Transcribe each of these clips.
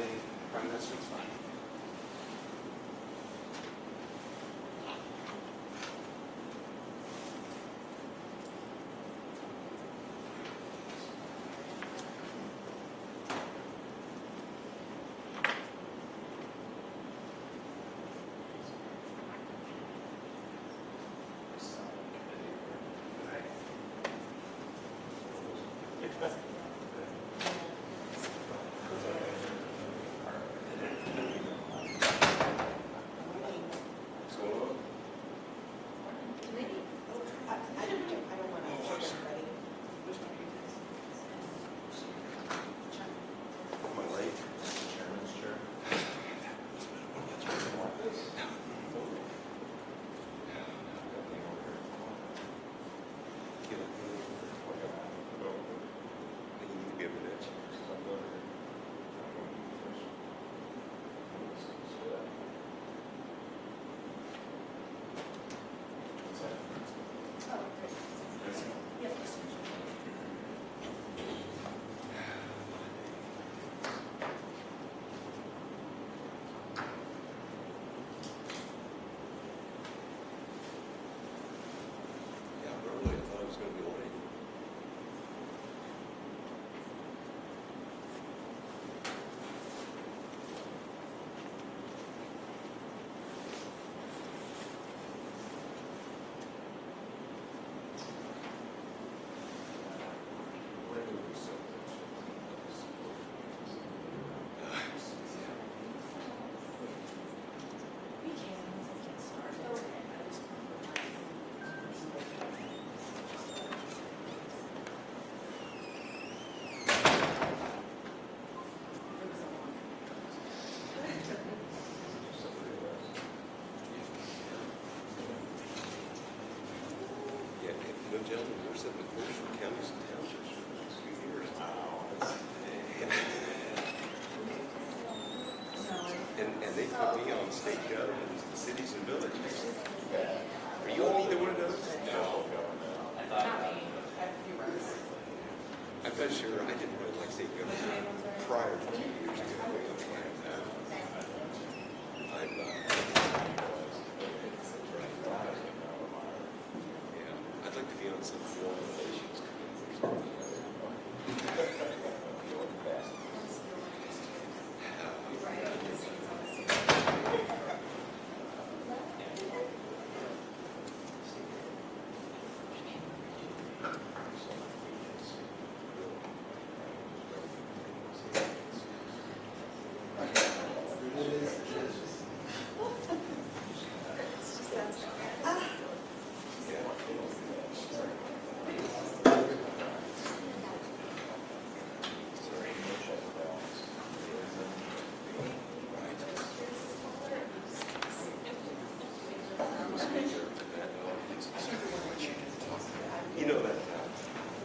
holiday Prime Minister, it's fine. Gentlemen, we're sitting in commercial counties and townships for the next few years. And they put me on state government, cities and villages. Are you on either one of those? No. I'm not sure. I didn't really like state government prior to 2 years ago. I'd like to be on some foreign relations committee. You know that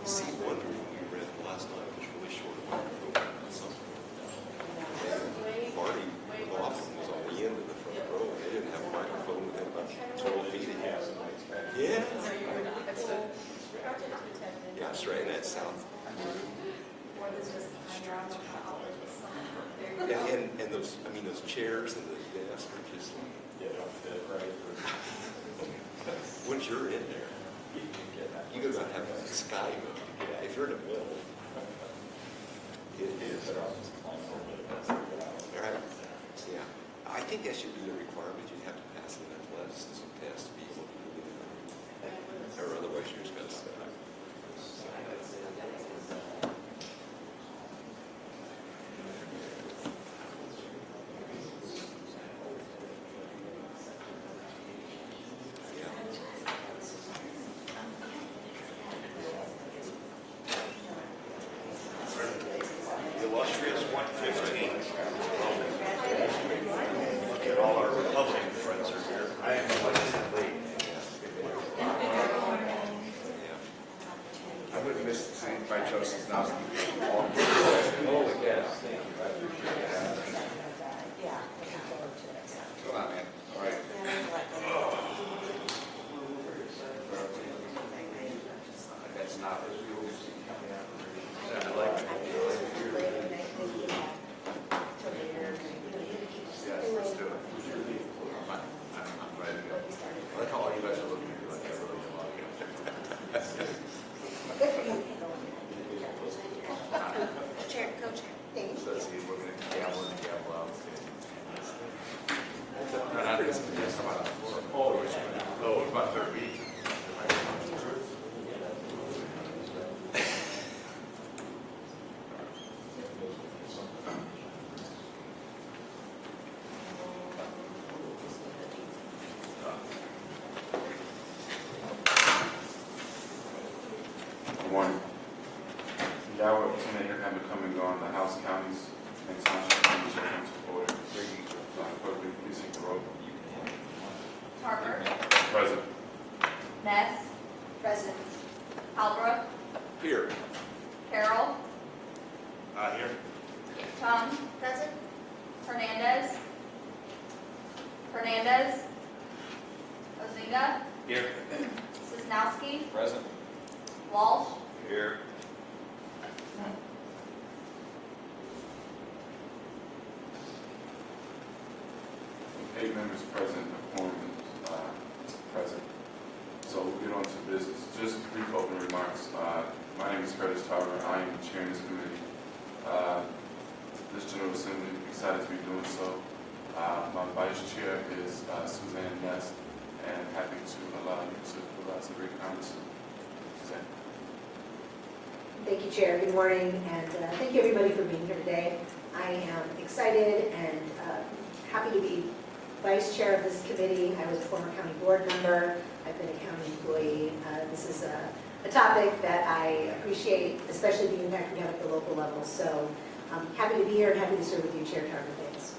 Sea Wonder we read last night was really short of something. Marty Laughlin was on the end of the front row and they didn't have a microphone within about 12 feet of him. Yeah. Yeah, that's right. And that's south. And those, I mean, those chairs and the desks were just like, once you're in there, you go about have a sky mode. If you're in a mill, it is. All right. Yeah. I think that should be a requirement. You have to pass an athleticism test to be able to do it. Or otherwise you're just going to stay. Good morning. The hour of 10 a.m. having come and gone, the House, counties, and township meetings shall come to order. Clerk, will you please take the roll? Tarver. Present. Ness. Present. Halbrook. Here. Carroll. Here. Tung. Present. Hernandez. Hernandez. Ozinga. Here. Sisnowski. Present. Walsh. Here. With 8 members present, the quorum is present. So we'll get on to business. Just brief opening remarks. My name is Curtis Tarver. I am chairing this committee. This General Assembly, excited to be doing so. My vice chair is Suzanne Ness, and happy to allow you to provide some great comments. Suzanne. Thank you, Chair. Good morning, and thank you, everybody, for being here today. I am excited and happy to be vice chair of this committee. I was a former county board member. I've been a county employee. This is a topic that I appreciate, especially the impact we have at the local level. So I'm happy to be here and happy to serve with you, Chair Tarver. Thanks.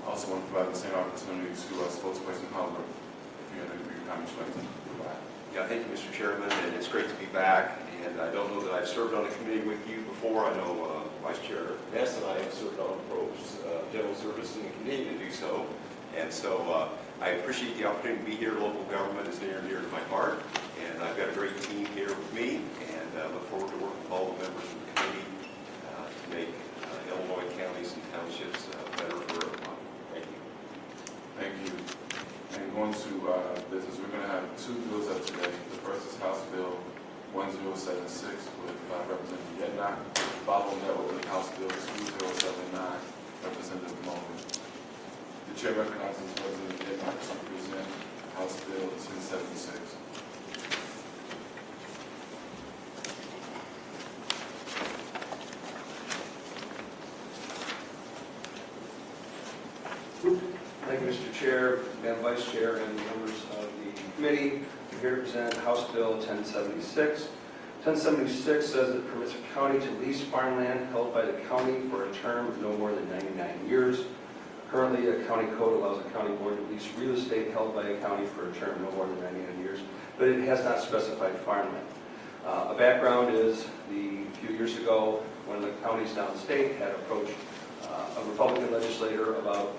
I also want to provide the same opportunity to spokesperson Halbert, if you have any brief comments you'd like to provide. Yeah, thank you, Mr. Chairman, and it's great to be back. And I don't know that I've served on a committee with you before. I know Vice Chair Ness and I have served on PRO's General Service and continue to do so. And so I appreciate the opportunity to be here. Local government is near and dear to my heart. And I've got a great team here with me, and look forward to working with all the members of the committee to make Illinois counties and townships better for everyone. Thank you. Thank you. And going to business, we're going to have 2 bills up today. The first is House Bill 1076 with Representative Yetnock. Following that will be House Bill 2079, Representative Mullen. The chair recognizes Representative Yetnock to present House Bill 1076. Thank you, Mr. Chair, Madam Vice Chair, and members of the committee. I'm here to present House Bill 1076. 1076 says it permits a county to lease farmland held by the county for a term of no more than 99 years. Currently, a county code allows a county board to lease real estate held by a county for a term no more than 99 years, but it has not specified farmland. A background is a few years ago, one of the counties downstate had approached a Republican legislator about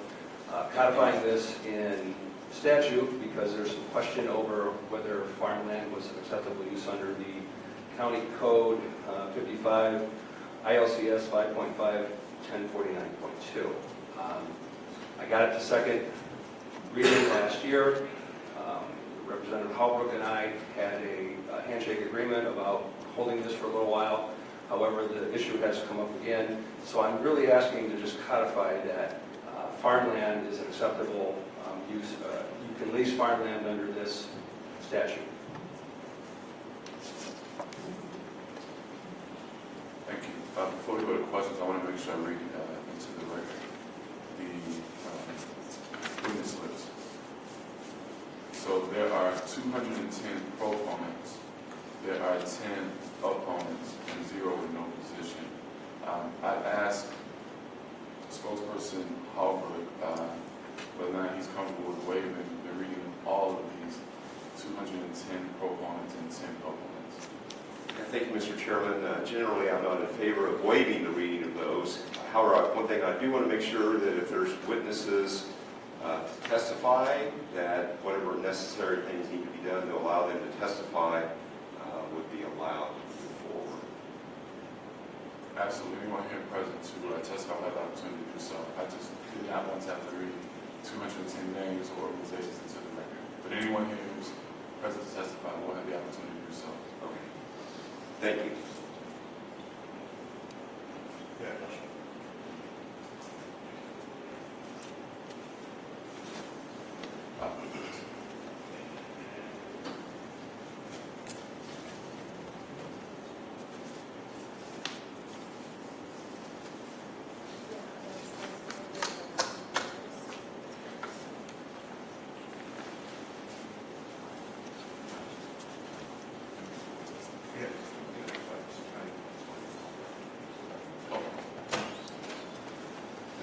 codifying this in statute because there's some question over whether farmland was an acceptable use under the County Code 55 ILCS 5.5 1049.2. I got it to second reading last year. Representative Halbrook and I had a handshake agreement about holding this for a little while. However, the issue has come up again, so I'm really asking to just codify that farmland is an acceptable use. You can lease farmland under this statute. Thank you. Before we go to questions, I want to make sure I read into the record the witness list. So there are 210 proponents, there are 10 opponents, and 0 with no position. I asked spokesperson Halbert whether or not he's comfortable with waiving the reading of all of these 210 proponents and 10 opponents. Thank you, Mr. Chairman. Generally, I'm not in favor of waiving the reading of those. However, one thing I do want to make sure that if there's witnesses to testify, that whatever necessary things need to be done to allow them to testify would be allowed to move forward. Absolutely. Anyone here present to testify will have the opportunity to do so. I just did not want to have to read 210 names or organizations into the record. But anyone here who's present to testify will have the opportunity to do so. Okay. Thank you. Yeah.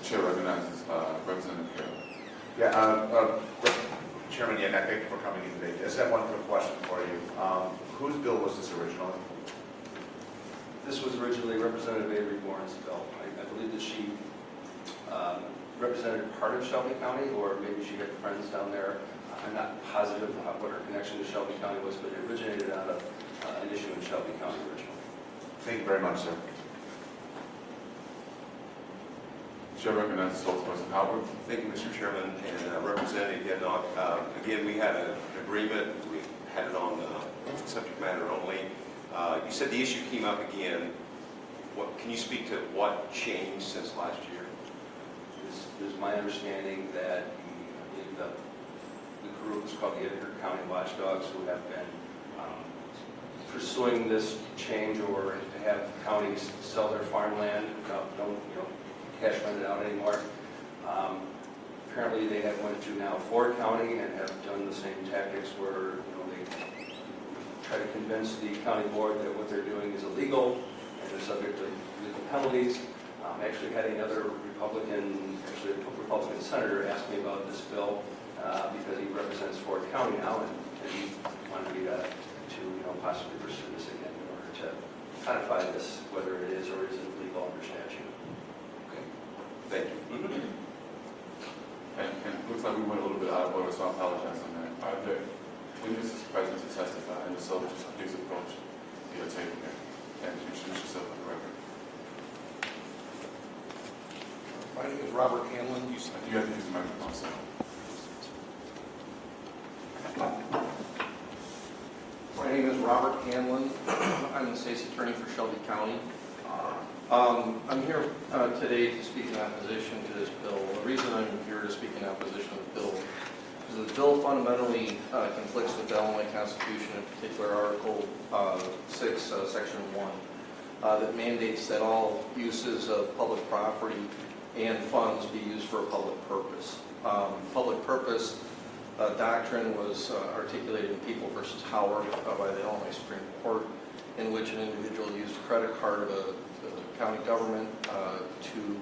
Chair recognizes Representative Carroll. Yeah, Chairman Yednak, thank you for coming in today. Just have one quick question for you. Whose bill was this originally? This was originally Representative Avery Warren's bill. I believe that she represented part of Shelby County, or maybe she had friends down there. I'm not positive what her connection to Shelby County was, but it originated out of an issue in Shelby County originally. Thank you very much, sir. Chair recognizes spokesperson Howard. Thank you, Mr. Chairman, and Representative Yednock. Again, we had an agreement. We had it on subject matter only. You said the issue came up again. Can you speak to what changed since last year? It is my understanding that I believe the group is called the Edgar County Watchdogs, who have been pursuing this change or to have counties sell their farmland, don't cash rent it out anymore. Apparently they have went to now Ford County and have done the same tactics where they try to convince the county board that what they're doing is illegal and they're subject to legal penalties. Actually had another Republican senator ask me about this bill because he represents Ford County now and he wanted me to possibly pursue this again in order to codify this, whether it is or isn't legal under statute. Okay. Thank you. And it looks like we went a little bit out of order, so I apologize on that. Are there witnesses present to testify? And so please approach the table here and introduce yourself on the record. My name is Robert Hanlon. You have to use the microphone, sir. My name is Robert Hanlon. I'm the state's attorney for Shelby County. I'm here today to speak in opposition to this bill. The reason I'm here to speak in opposition to the bill is that the bill fundamentally conflicts with the Illinois Constitution, in particular Article 6, Section 1, that mandates that all uses of public property and funds be used for a public purpose. Public purpose doctrine was articulated in People v. Howard by the Illinois Supreme Court, in which an individual used a credit card of a county government to,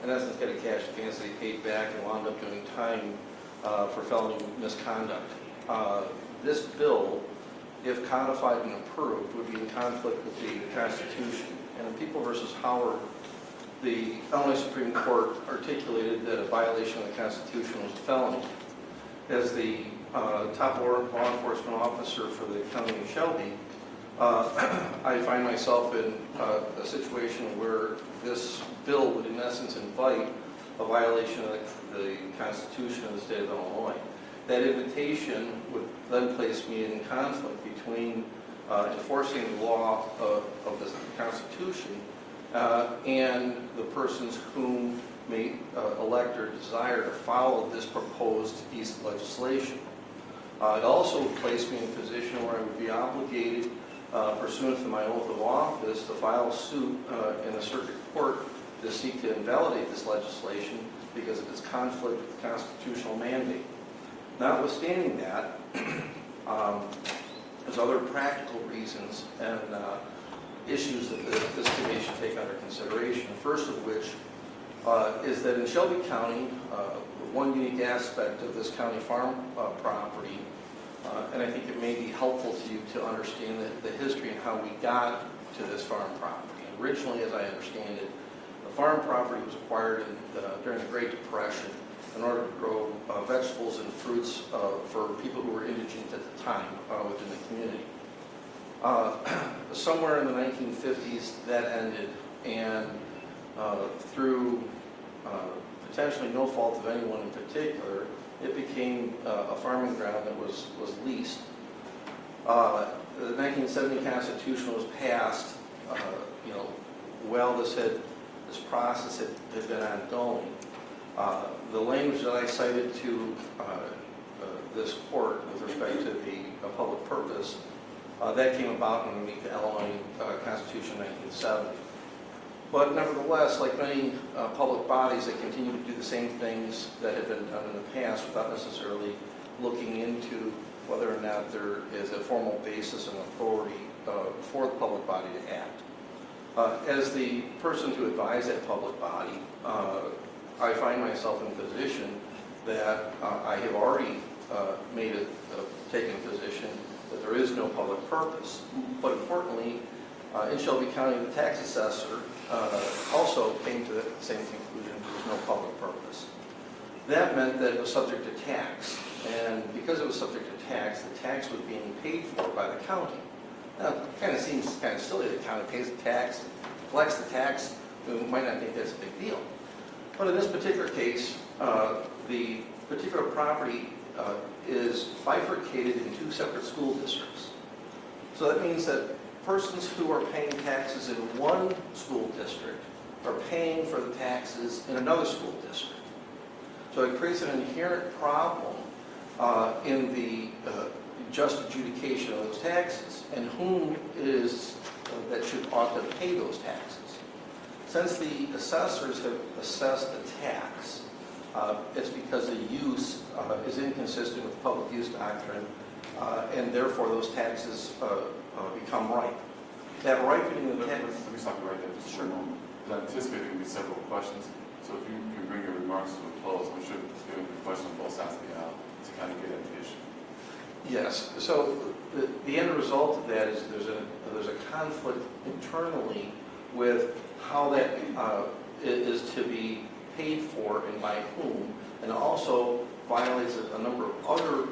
in essence, get a cash advance that he paid back and wound up doing time for felony misconduct. This bill, if codified and approved, would be in conflict with the Constitution. And in People v. Howard, the Illinois Supreme Court articulated that a violation of the Constitution was a felony. As the top law enforcement officer for the county of Shelby, I find myself in a situation where this bill would in essence invite a violation of the Constitution of the state of Illinois. That invitation would then place me in conflict between enforcing the law of the Constitution and the persons whom may elect or desire to follow this proposed piece of legislation. It also would place me in a position where I would be obligated, pursuant to my oath of office, to file suit in a circuit court to seek to invalidate this legislation because of its conflict with the constitutional mandate. Notwithstanding that, there's other practical reasons and issues that this committee should take under consideration. First of which is that in Shelby County, one unique aspect of this county farm property, and I think it may be helpful to you to understand the history and how we got to this farm property. Originally, as I understand it, the farm property was acquired during the Great Depression in order to grow vegetables and fruits for people who were indigent at the time within the community. Somewhere in the 1950s, that ended, and through potentially no fault of anyone in particular, it became a farming ground that was leased. The 1970 Constitution was passed, while this process had been ongoing. The language that I cited to this court with respect to the public purpose, that came about underneath the Illinois Constitution in 1970. But nevertheless, like many public bodies, they continue to do the same things that had been done in the past without necessarily looking into whether or not there is a formal basis and authority for the public body to act. As the person to advise that public body, I find myself in a position that I have already taken a position that there is no public purpose. But importantly, in Shelby County, the tax assessor also came to the same conclusion, there was no public purpose. That meant that it was subject to tax, and because it was subject to tax, the tax was being paid for by the county. Now, it kind of seems kind of silly, the county pays the tax, collects the tax, we might not think that's a big deal. But in this particular case, the particular property is bifurcated in 2 separate school districts. So that means that persons who are paying taxes in one school district are paying for the taxes in another school district. So it creates an inherent problem in the just adjudication of those taxes and whom is that ought to pay those taxes. Since the assessors have assessed the tax, it's because the use is inconsistent with public use doctrine, and therefore those taxes become ripe. That ripening of the tax. Let me stop you right there just for a moment. I anticipate there will be several questions, so if you can bring your remarks to a close, I'm sure there will be questions on both sides of the aisle to kind of get at the issue. Yes. So the end result of that is there's a conflict internally with how that is to be paid for and by whom, and also violates a number of other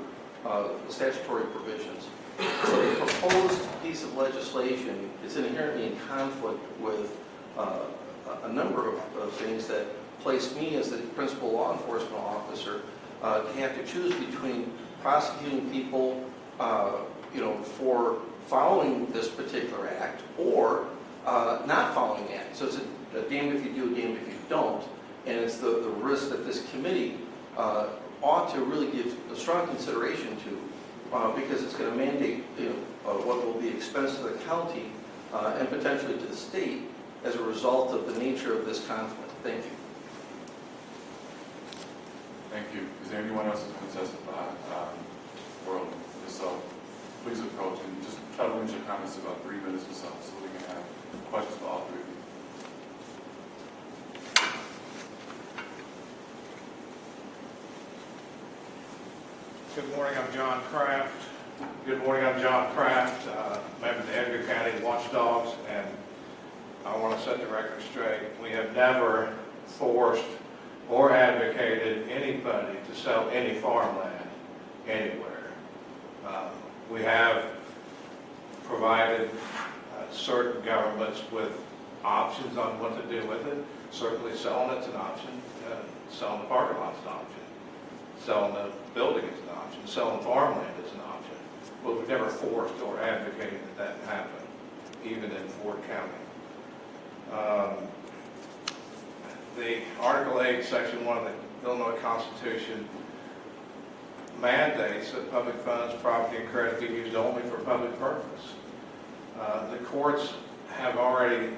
statutory provisions. So the proposed piece of legislation is inherently in conflict with a number of things that place me as the principal law enforcement officer to have to choose between prosecuting people, for following this particular act or not following the act. So it's a damned if you do, damned if you don't. And it's the risk that this committee ought to really give a strong consideration to, because it's going to mandate what will be expense to the county and potentially to the state as a result of the nature of this conflict. Thank you. Thank you. Is there anyone else who can testify? Or if so, please approach and just try to limit your comments to about 3 minutes or so we can have questions for all 3 of you. Good morning, I'm John Kraft. Good morning, I'm John Kraft, member of the Edgar County Watchdogs, and I want to set the record straight. We have never forced or advocated anybody to sell any farmland anywhere. We have provided certain governments with options on what to do with it. Certainly selling it's an option, selling the parking lot's an option, selling the building is an option, selling farmland is an option. But we've never forced or advocated that happen, even in Ford County. The Article 8, Section 1 of the Illinois Constitution mandates that public funds, property, and credit be used only for public purpose. The courts have already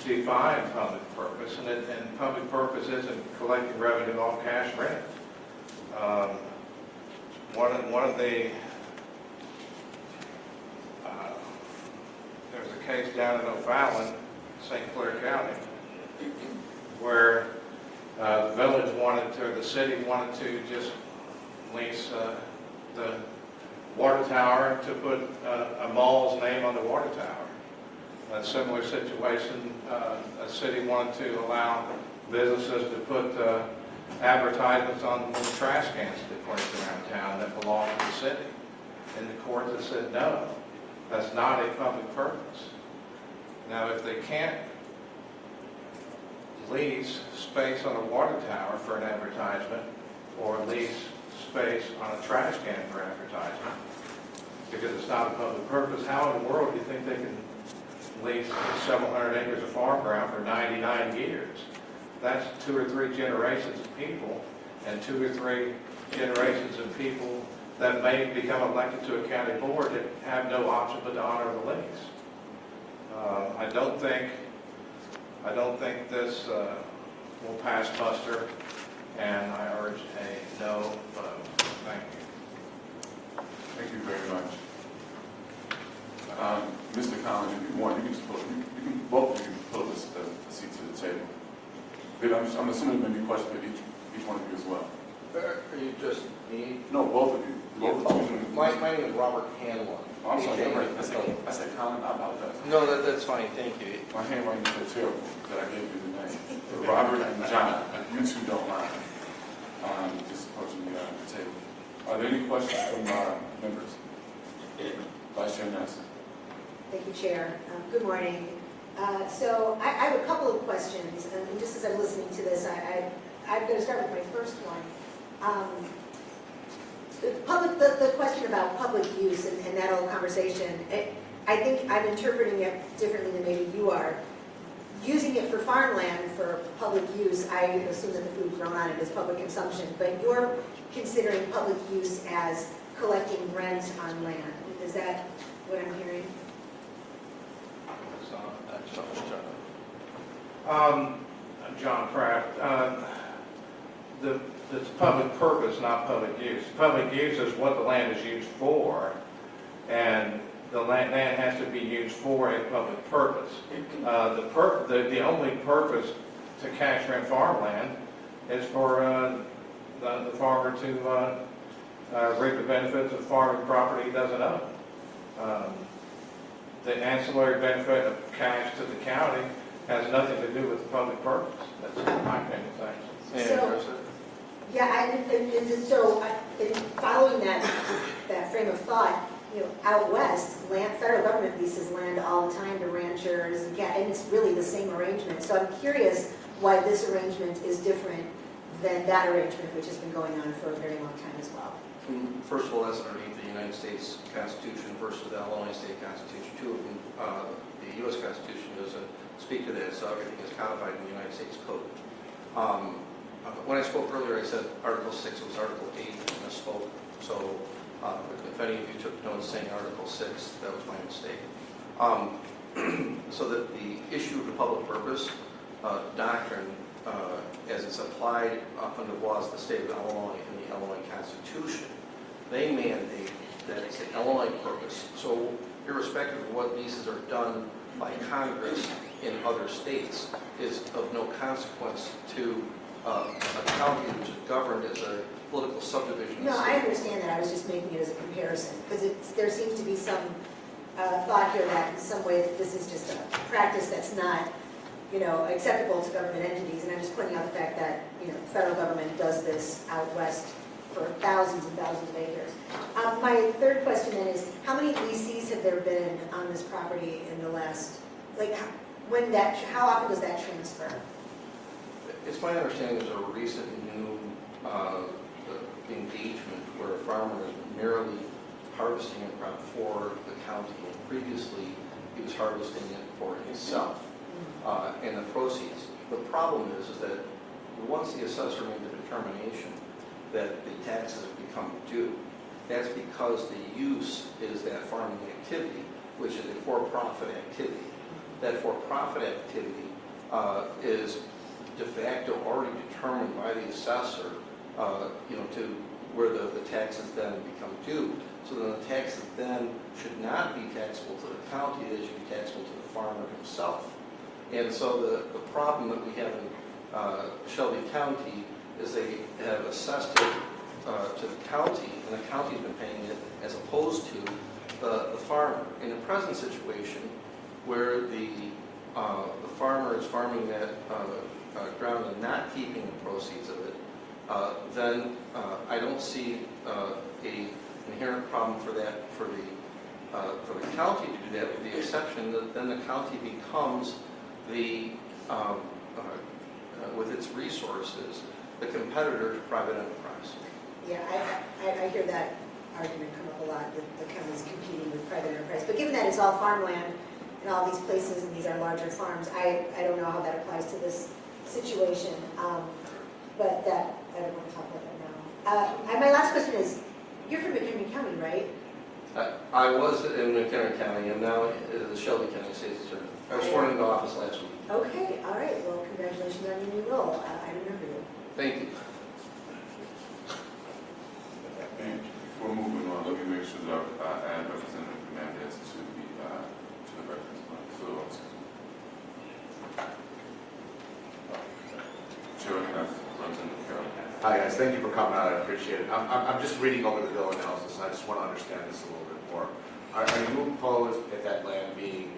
defined public purpose, and public purpose isn't collecting revenue off cash rent. One of the there's a case down in O'Fallon, St. Clair County, where the village the city wanted to just lease the water tower to put a mall's name on the water tower. A similar situation, a city wanted to allow businesses to put advertisements on the trash cans that they placed around town that belong to the city. And the court has said, no, that's not a public purpose. Now, if they can't lease space on a water tower for an advertisement or lease space on a trash can for advertisement, because it's not a public purpose, how in the world do you think they can lease several hundred acres of farm ground for 99 years? That's 2 or 3 generations of people, and 2 or 3 generations of people that may become elected to a county board that have no option but to honor the lease. I don't think this will pass muster, and I urge a no vote. Thank you. Thank you very much. Mr. Collins, if you want, you can both of you seat to the table. But I'm assuming there may be questions for each one of you as well. Are you just me? No, both of you. Both of you. My name is Robert Hanlon. Oh, I'm sorry, you're right. I said Colin, I apologize. No, that's fine, thank you. My handwriting is so terrible that I gave you the name. Robert and John, if you two don't mind, just approaching the table. Are there any questions from members? Vice Chair Nelson. Thank you, Chair. Good morning. So I have a couple of questions, and just as I'm listening to this, I'm going to start with my first one. The question about public use and that whole conversation, I think I'm interpreting it differently than maybe you are. Using it for farmland for public use, I assume that the food grown on it is public consumption, but you're considering public use as collecting rent on land. Is that what I'm hearing? John Kraft, it's public purpose, not public use. Public use is what the land is used for, and the land has to be used for a public purpose. The only purpose to cash rent farmland is for the farmer to reap the benefits of farming property he doesn't own. The ancillary benefit of cash to the county has nothing to do with the public purpose. That's my opinion, thanks. So, yeah, and so in following that frame of thought, out west, federal government leases land all the time to ranchers, and it's really the same arrangement. So I'm curious why this arrangement is different than that arrangement, which has been going on for a very long time as well. First of all, that's underneath the United States Constitution versus the Illinois State Constitution. Two of them, the U.S. Constitution doesn't speak to that, so everything is codified in the United States Code. When I spoke earlier, I said Article 6 was Article 8, and I misspoke. So if any of you took notes saying Article 6, that was my mistake. So that the issue of the public purpose doctrine, as it's applied under the laws of the state of Illinois and the Illinois Constitution, they mandate that it's the Illinois purpose. So irrespective of what leases are done by Congress in other states is of no consequence to a county which is governed as a political subdivision. No, I understand that. I was just making it as a comparison, because there seems to be some thought here that in some way this is just a practice that's not, acceptable to government entities. And I'm just pointing out the fact that, the federal government does this out west for thousands and thousands of acres. My third question then is, how many leases have there been on this property in the last, how often does that transfer? It's my understanding there's a recent new engagement where a farmer is merely harvesting a crop for the county. Previously, he was harvesting it for himself and the proceeds. The problem is that once the assessor made the determination that the taxes have become due, that's because the use is that farming activity, which is a for-profit activity. That for-profit activity is de facto already determined by the assessor, to where the taxes then become due. So then the taxes then should not be taxable to the county, they should be taxable to the farmer himself. And so the problem that we have in Shelby County is they have assessed it to the county, and the county's been paying it as opposed to the farmer. In the present situation, where the farmer is farming that ground and not keeping the proceeds of it, then I don't see a inherent problem for that for the county to do that, with the exception that then the county becomes the with its resources the competitor to private enterprise. Yeah, I hear that argument come up a lot, that the county's competing with private enterprise. But given that it's all farmland in all these places and these are larger farms, I don't know how that applies to this situation. But that, I don't want to talk about that now. And my last question is, you're from McHenry County, right? I was in McHenry County, and now the Shelby County State's Attorney. I was sworn into office last week. Okay, all right. Well, congratulations on your new role. I remember you. Thank you. And before moving on, let me make sure that I add Representative Hernandez to the reference line. So, Hi, guys, thank you for coming out, I appreciate it. I'm just reading over the bill analysis, and I just want to understand this a little bit more. Are you opposed at that land being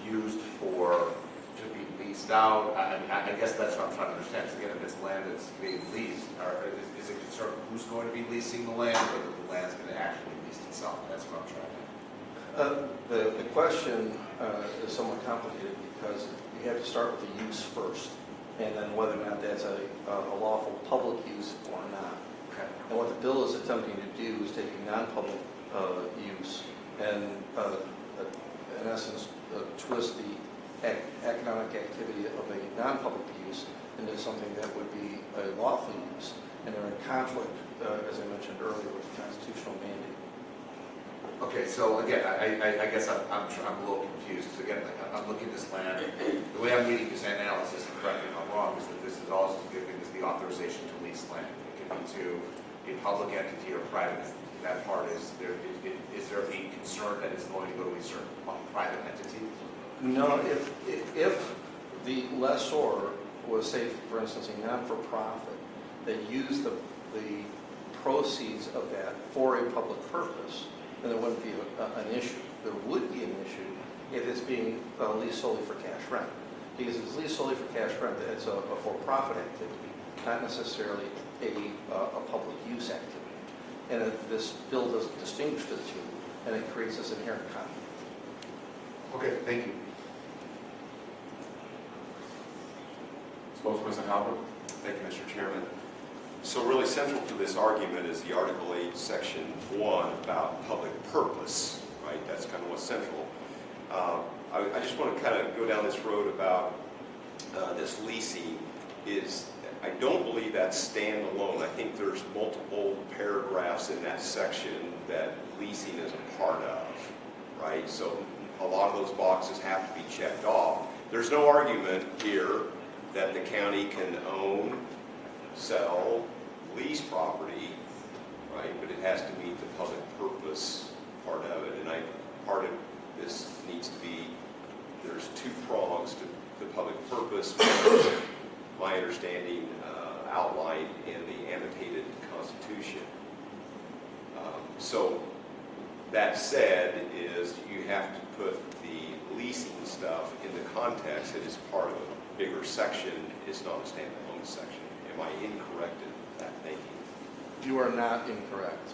used to be leased out? I guess that's what I'm trying to understand, because again, if it's land that's being leased, is it concerned who's going to be leasing the land, or that the land's going to actually be leased itself? That's what I'm trying to. The question is somewhat complicated because you have to start with the use first, and then whether or not that's a lawful public use or not. Okay. And what the bill is attempting to do is take a non-public use and, in essence, twist the economic activity of a non-public use into something that would be a lawful use, and they're in conflict, as I mentioned earlier, with the constitutional mandate. Okay, so again, I guess I'm a little confused, because again, like, I'm looking at this land, the way I'm reading this analysis, and correct me if I'm wrong, is that this is also giving us the authorization to lease land. It can be to a public entity or private. That part is there a concern that it's going to go to a certain private entity? No, if the lessor was, say, for instance, a non-for-profit that used the proceeds of that for a public purpose, then there wouldn't be an issue. There would be an issue if it's being leased solely for cash rent. Because if it's leased solely for cash rent, it's a for-profit activity, not necessarily a public use activity. And this bill doesn't distinguish the two, and it creates this inherent conflict. Okay, thank you. Spokesperson Halbert? Thank you, Mr. Chairman. So really central to this argument is the Article 8, Section 1 about public purpose, right? That's kind of what's central. I just want to kind of go down this road about this leasing. I don't believe that's standalone. I think there's multiple paragraphs in that section that leasing is a part of, right? So a lot of those boxes have to be checked off. There's no argument here that the county can own, sell, lease property, right? But it has to meet the public purpose part of it. And part of this needs to be, there's two prongs to the public purpose. My understanding outlined in the annotated Constitution. So that said is you have to put the leasing stuff in the context that is part of a bigger section. It's not a standalone section. Am I incorrect in that thinking? You are not incorrect.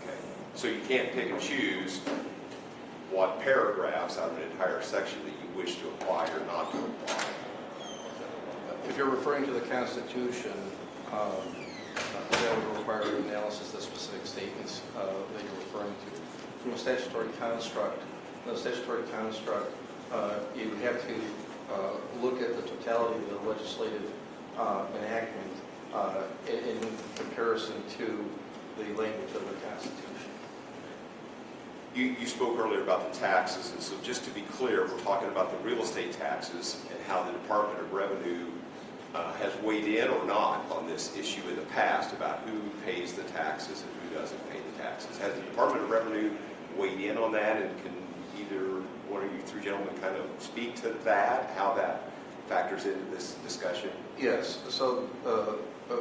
Okay. So you can't pick and choose what paragraphs out of an entire section that you wish to apply or not to apply. If you're referring to the Constitution, that would require an analysis of the specific statements that you're referring to. From a statutory construct, you would have to look at the totality of the legislative enactment in comparison to the language of the Constitution. You spoke earlier about the taxes, and so just to be clear, we're talking about the real estate taxes and how the Department of Revenue has weighed in or not on this issue in the past about who pays the taxes and who doesn't pay the taxes. Has the Department of Revenue weighed in on that, and can either one of you three gentlemen kind of speak to that, how that factors into this discussion? Yes, so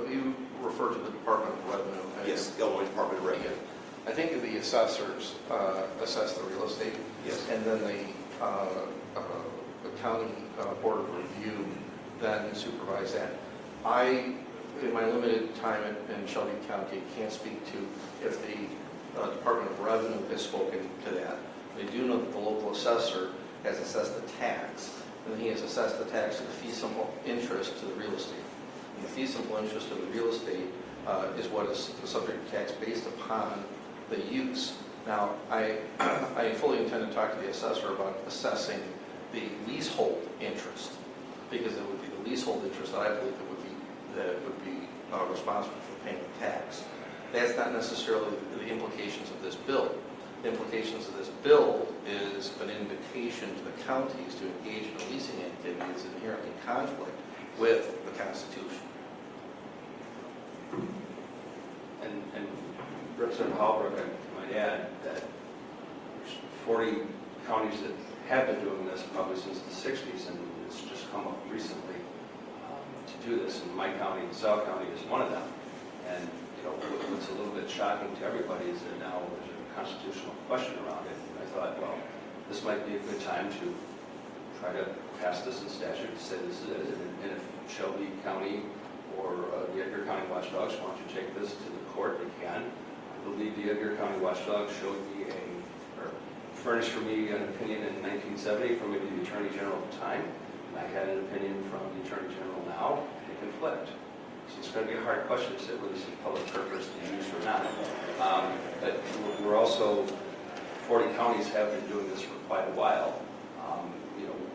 you refer to the Department of Revenue. Yes, Illinois Department of Revenue. I think the assessors assess the real estate. Yes. And then the county board of review then supervise that. I, in my limited time in Shelby County, can't speak to if the Department of Revenue has spoken to that. They do know that the local assessor has assessed the tax, and he has assessed the tax to the fee simple interest to the real estate. And the fee simple interest of the real estate is what is the subject of tax based upon the use. Now, I fully intend to talk to the assessor about assessing the leasehold interest, because it would be the leasehold interest that I believe that would be responsible for paying the tax. That's not necessarily the implications of this bill. The implications of this bill is an invitation to the counties to engage in a leasing activity that's inherently in conflict with the Constitution. And Representative Halbrook, I might add that there's 40 counties that have been doing this probably since the 60s, and it's just come up recently to do this. And my county, South County, is one of them. And, what's a little bit shocking to everybody is that now there's a constitutional question around it. And I thought, well, this might be a good time to try to pass this in statute to say this is it. And if Shelby County or the Edgar County Watchdogs want to take this to the court, they can. I believe the Edgar County Watchdog furnished for me an opinion in 1970 from maybe the Attorney General at the time. And I had an opinion from the Attorney General now, and they conflict. So it's going to be a hard question to say whether this is public purpose and use or not. But we're also, 40 counties have been doing this for quite a while.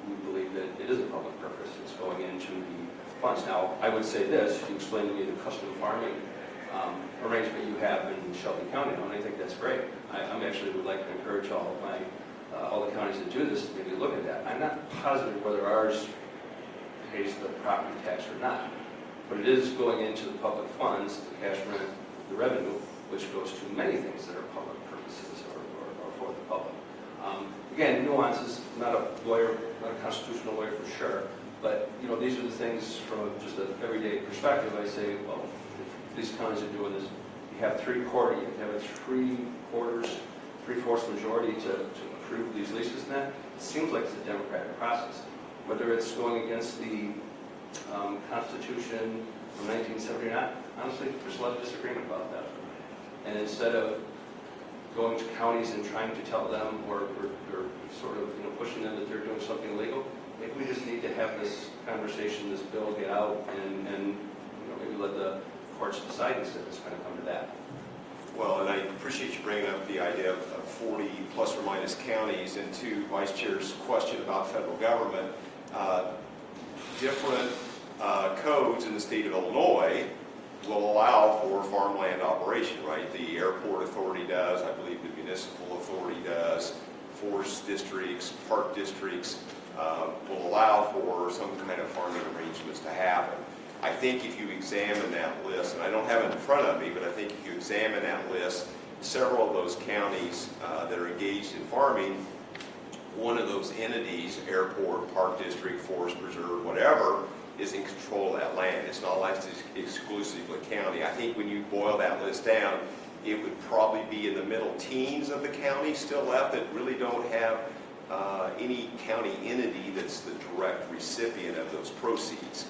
We believe that it is a public purpose. It's going into the funds. Now, I would say this, you explained to me the custom farming arrangement you have in Shelby County, and I think that's great. I actually would like to encourage all the counties that do this to maybe look at that. I'm not positive whether ours pays the property tax or not, but it is going into the public funds, the cash rent, the revenue, which goes to many things that are public purposes or for the public. Again, nuances, not a lawyer, not a constitutional lawyer for sure, but these are the things from just an everyday perspective. I say, well, if these counties are doing this, you have you have a three-fourths majority to approve these leases and that. It seems like it's a democratic process. Whether it's going against the Constitution from 1970 or not, honestly, there's a lot of disagreement about that. And instead of going to counties and trying to tell them or sort of pushing them that they're doing something illegal, maybe we just need to have this conversation, this bill get out, and maybe let the courts decide instead of it's going to come to that. Well, and I appreciate you bringing up the idea of 40 plus or minus counties, and to Vice Chair's question about federal government, different codes in the state of Illinois will allow for farmland operation, right? The airport authority does, I believe the municipal authority does, forest districts, park districts will allow for some kind of farming arrangements to happen. I think if you examine that list, and I don't have it in front of me, but I think if you examine that list, several of those counties that are engaged in farming, one of those entities, airport, park district, forest preserve, whatever, is in control of that land. It's not like it's exclusively county. I think when you boil that list down, it would probably be in the middle teens of the counties still left that really don't have any county entity that's the direct recipient of those proceeds.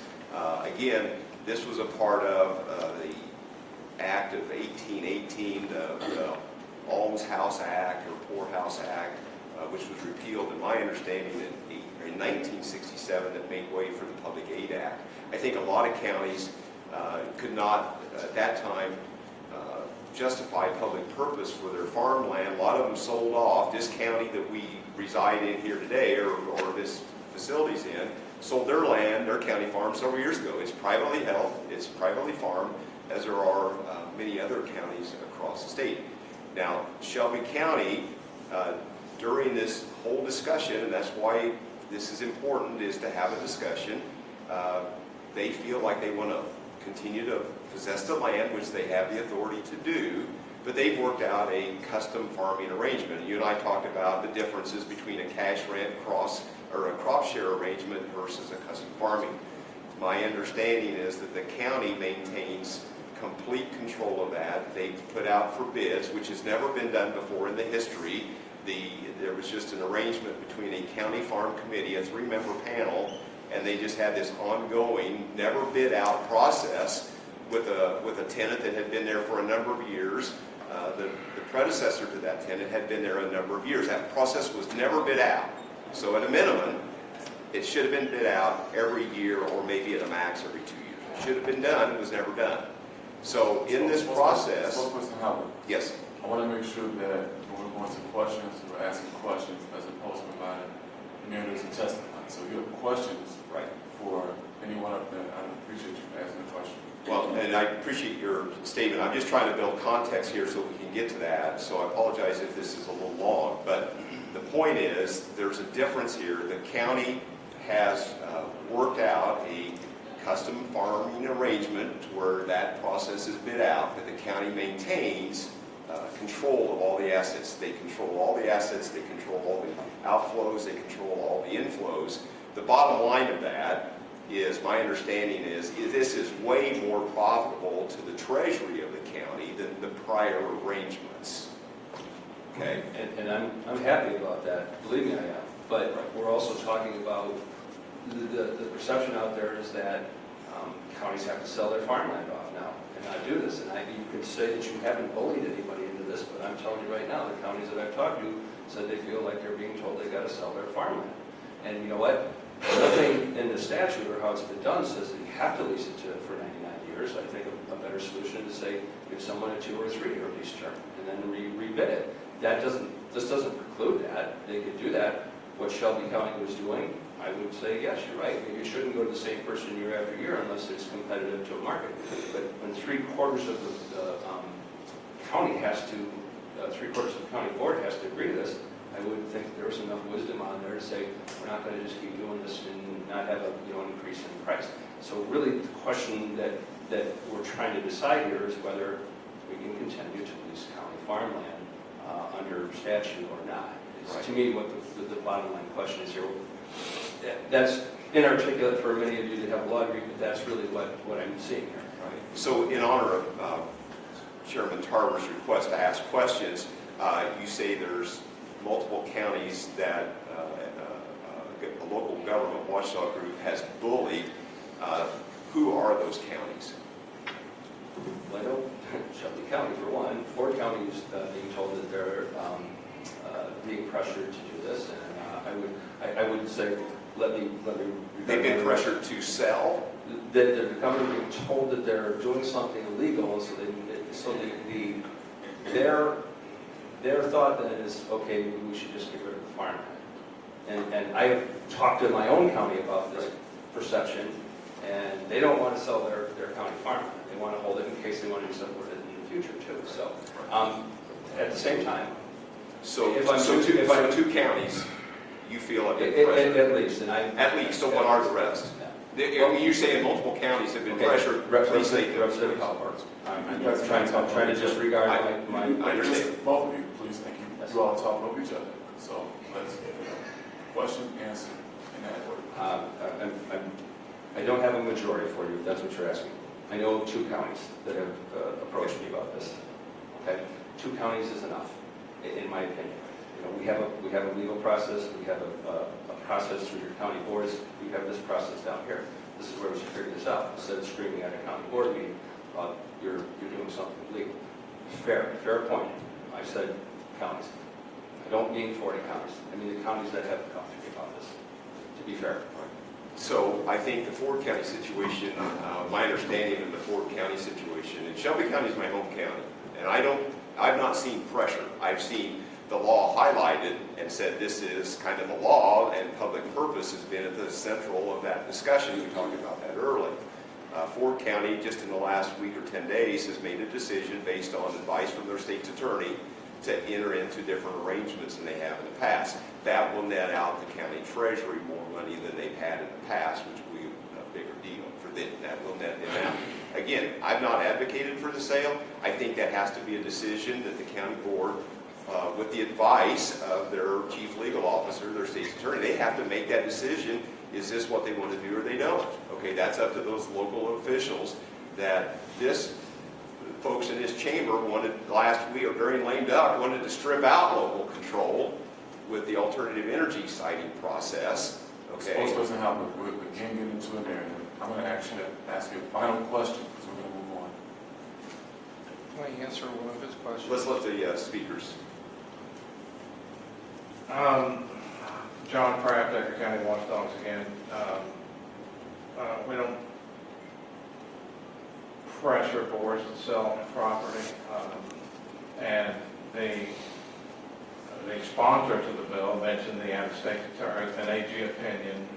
Again, this was a part of the Act of 1818, the Alms House Act or Poor House Act, which was repealed, in my understanding, in 1967, that made way for the Public Aid Act. I think a lot of counties could not, at that time, justify public purpose for their farmland. A lot of them sold off. This county that we reside in here today, or this facility's in, sold their land, their county farm, several years ago. It's privately held, it's privately farmed, as there are many other counties across the state. Now, Shelby County, during this whole discussion, and that's why this is important, is to have a discussion. They feel like they want to continue to possess the land, which they have the authority to do, but they've worked out a custom farming arrangement. You and I talked about the differences between a cash rent or a crop share arrangement versus a custom farming. My understanding is that the county maintains complete control of that. They put out for bids, which has never been done before in the history. There was just an arrangement between a county farm committee, a 3-member panel, and they just had this ongoing, never bid out process with a tenant that had been there for a number of years. The predecessor to that tenant had been there a number of years. That process was never bid out. So at a minimum, it should have been bid out every year, or maybe at a max every 2 years. It should have been done, it was never done. So in this process... Spokesperson Howard. Yes. I want to make sure that when we're going to questions, we're asking questions as opposed to providing narratives and testifying. So if you have questions for anyone up there, I appreciate you asking a question. Well, and I appreciate your statement. I'm just trying to build context here so we can get to that. So I apologize if this is a little long, but the point is there's a difference here. The county has worked out a custom farming arrangement where that process is bid out, but the county maintains control of all the assets. They control all the assets, they control all the outflows, they control all the inflows. The bottom line of that is, my understanding is this is way more profitable to the treasury of the county than the prior arrangements. Okay? And I'm happy about that, believe me, I am. But we're also talking about, the perception out there is that counties have to sell their farmland off now and not do this. And you could say that you haven't bullied anybody into this, but I'm telling you right now, the counties that I've talked to said they feel like they're being told they got to sell their farmland. And you know what? Nothing in the statute or how it's been done says that you have to lease it for 99 years. I think a better solution is to say, give someone a 2 or 3 year lease term and then rebid it. This doesn't preclude that. They could do that. What Shelby County was doing, I would say, yes, you're right. Maybe you shouldn't go to the same person year after year unless it's competitive to a market. But when 3/4 of the county has to, 3/4 of the county board has to agree to this, I would think there was enough wisdom on there to say, we're not going to just keep doing this and not have a increase in price. So really the question that we're trying to decide here is whether we can continue to lease county farmland under statute or not. It's to me what the bottom line question is here. That's inarticulate for many of you that have a law degree, but that's really what I'm seeing here. Right. So in honor of Chairman Tarver's request to ask questions, you say there's multiple counties that a local government watchdog group has bullied. Who are those counties? Well, I know Shelby County for one. Ford County is being told that they're being pressured to do this, and I would say let me. They've been pressured to sell. That they're becoming being told that they're doing something illegal, and so their thought then is, okay, maybe we should just get rid of the farmland. And I've talked to my own county about this perception, and they don't want to sell their county farmland. They want to hold it in case they want to do something with it in the future too. So at the same time, So if I'm two counties, you feel have been pressured. at least, and At least. So what are the rest? You say multiple counties have been pressured. Please state them. Representative Halpern. I'm trying to disregard my. I understand. Both of you, please, thank you. You all talk over each other. So let's question, answer, in that order. I don't have a majority for you, if that's what you're asking. I know of 2 counties that have approached me about this. Okay, 2 counties is enough, in my opinion. We have a legal process. We have a process through your county boards. We have this process down here. This is where we should figure this out. Instead of screaming at a county board meeting, you're doing something illegal. Fair point. I said counties. I don't mean 40 counties. I mean the counties that have come to me about this, to be fair. So I think the Ford County situation, my understanding of the Ford County situation, and Shelby County is my home county, and I've not seen pressure. I've seen the law highlighted and said this is kind of a law, and public purpose has been at the central of that discussion. We talked about that early. Ford County, just in the last week or 10 days, has made a decision based on advice from their state's attorney to enter into different arrangements than they have in the past. That will net out the county treasury more money than they've had in the past, which will be a bigger deal for them. That will net them out. Again, I've not advocated for the sale. I think that has to be a decision that the county board, with the advice of their chief legal officer, their state's attorney, they have to make that decision. Is this what they want to do or they don't? Okay, that's up to those local officials that this folks in this chamber wanted last week, or during lame duck, wanted to strip out local control with the alternative energy siting process. Okay. Spokesperson Halpern, we can't get into an area. I'm going to actually ask you a final question because we're going to move on. Can I answer one of his questions? Let's let the speakers. John Kraft, Edgar County Watchdogs again. We don't pressure boards to sell property, and the sponsor to the bill mentioned the out-of-state attorney, an AG opinion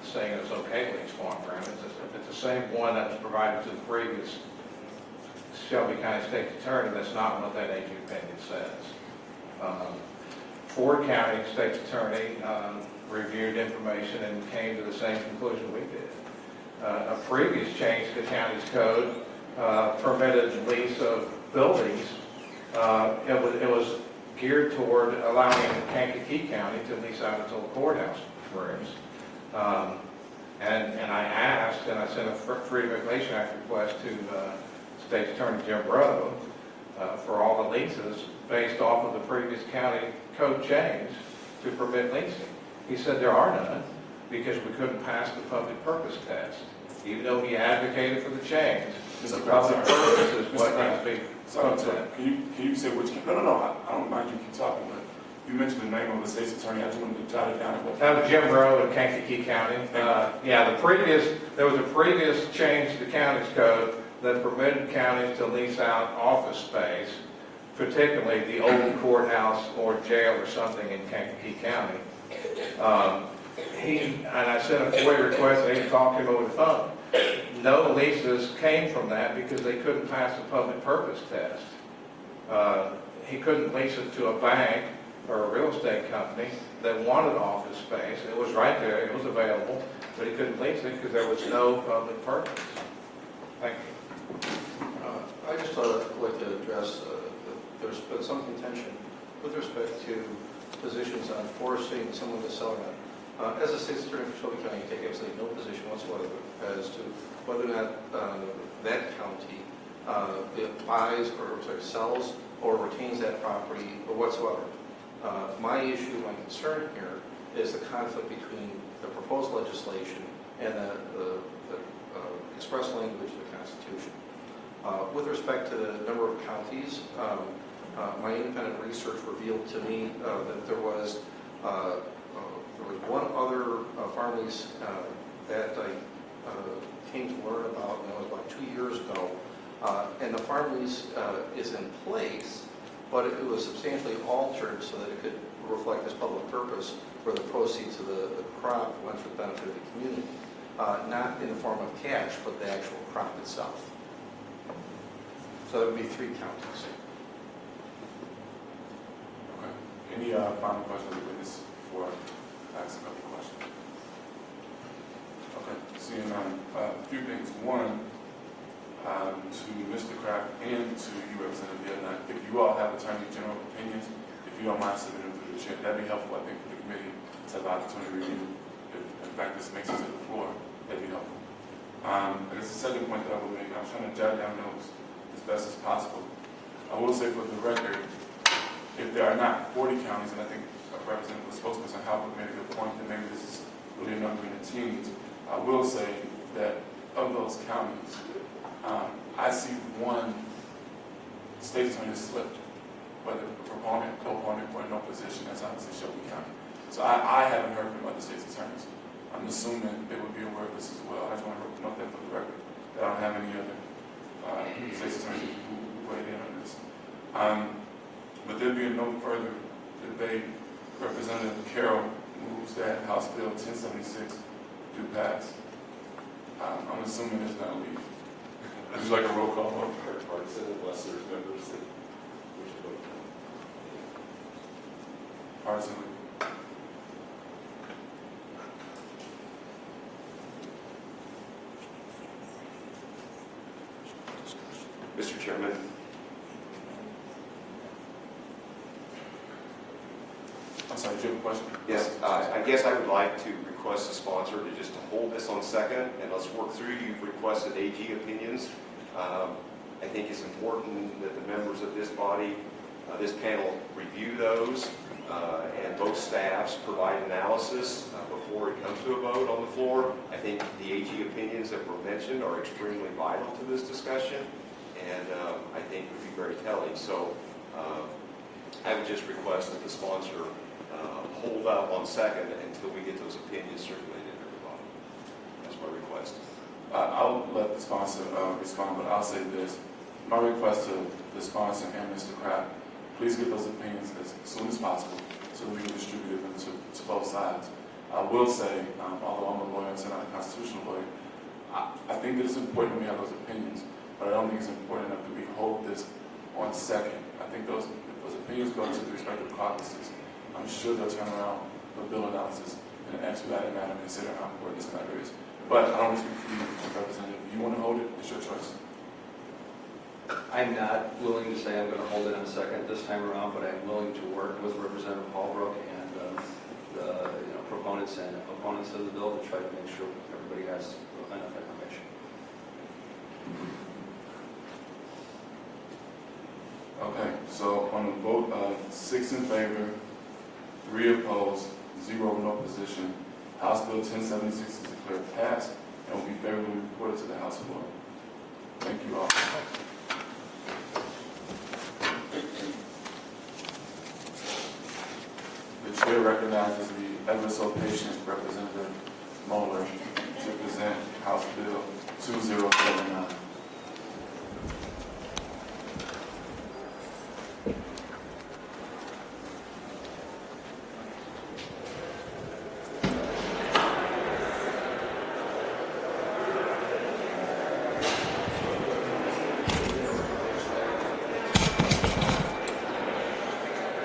saying it's okay to lease farmland. It's the same one that was provided to the previous Shelby County State Attorney. That's not what that AG opinion says. Ford County State's Attorney reviewed information and came to the same conclusion we did. A previous change to the county's code permitted lease of buildings. It was geared toward allowing Kankakee County to lease out its old courthouse rooms. And I asked, and I sent a Freedom of Information Act request to State Attorney Jim Rowe for all the leases based off of the previous county code change to permit leasing. He said there are none because we couldn't pass the public purpose test. Even though he advocated for the change, the Mr. public Kraft, purpose is what Mr. needs to be Sorry, looked sorry. at. Can you say which, no, I don't mind you keep talking, but you mentioned the name of the state's attorney, I just wanted to jot it down. That was Jim Rowe in Kankakee County. Yeah, there was a previous change to the county's code that permitted counties to lease out office space, particularly the old courthouse or jail or something in Kankakee County. And I sent a FOIA request, and he talked to him over the phone. No leases came from that because they couldn't pass the public purpose test. He couldn't lease it to a bank or a real estate company that wanted office space. It was right there, it was available, but he couldn't lease it because there was no public purpose. Thank you. I just like to address, there's been some contention with respect to positions on forcing someone to sell land. As a state's attorney for Shelby County, I take absolutely no position whatsoever as to whether or not that county buys or sells or retains that property or whatsoever. My issue, my concern here is the conflict between the proposed legislation and the express language of the Constitution. With respect to the number of counties, my independent research revealed to me that there was one other farm lease that I came to learn about, and that was about 2 years ago. And the farm lease is in place, but it was substantially altered so that it could reflect this public purpose where the proceeds of the crop went for the benefit of the community. Not in the form of cash, but the actual crop itself. So that would be 3 counties. Okay. Any final questions of witness before I ask a couple questions? Okay, seeing none. A few things. One, to Mr. Kraft and to you, Representative Yedna, if you all have Attorney General opinions, if you don't mind submitting them through the chair, that'd be helpful, I think, for the committee to have the opportunity to review. If, in fact, this makes it to the floor, that'd be helpful. I guess the second point that I would make, I'm trying to jot down notes as best as possible. I will say for the record, if there are not 40 counties, and I think Representative Spokesperson Halbert made a good point that maybe this is really a number in the teens, I will say that of those counties, I see one state attorney slipped, whether proponent, co-opponent, or no position, that's obviously Shelby County. So I haven't heard from other state's attorneys. I'm assuming they would be aware of this as well. I just want to note that for the record, that I don't have any other state's attorneys who weighed in on this. But there being no further debate, Representative Carroll moves that House Bill 1076 do pass. I'm assuming there's not a leave. Would you like a roll call vote? Partisan, unless there's members that wish to vote. Partisan leave. Mr. Chairman, I'm sorry, do you have a question? yes, I guess I would like to request the sponsor to just hold this on second, and let's work through. You've requested AG opinions. I think it's important that the members of this body, this panel, review those, and both staffs provide analysis before it comes to a vote on the floor. I think the AG opinions that were mentioned are extremely vital to this discussion, and I think would be very telling. So I would just request that the sponsor hold up on second until we get those opinions circulated to everybody. That's my request. I'll let the sponsor respond, but I'll say this. My request to the sponsor and Mr. Kraft, please get those opinions as soon as possible so that we can distribute them to both sides. I will say, although I'm a lawyer and not a constitutional lawyer, I think that it's important we have those opinions, but I don't think it's important enough that we hold this on second. I think those opinions go to the respective caucuses. I'm sure they'll turn around for bill analysis in an expedited manner, considering how important this matter is. But I don't speak for you, Representative. If you want to hold it, it's your choice. I'm not willing to say I'm going to hold it on second this time around, but I'm willing to work with Representative Holbrook and proponents and opponents of the bill to try to make sure everybody has enough information. Okay, so on the vote of 6 in favor, 3 opposed, 0 in opposition, House Bill 1076 is declared passed and will be favorably reported to the House floor. Thank you all. The chair recognizes the ever so patient Representative Moeller to present House Bill 2079.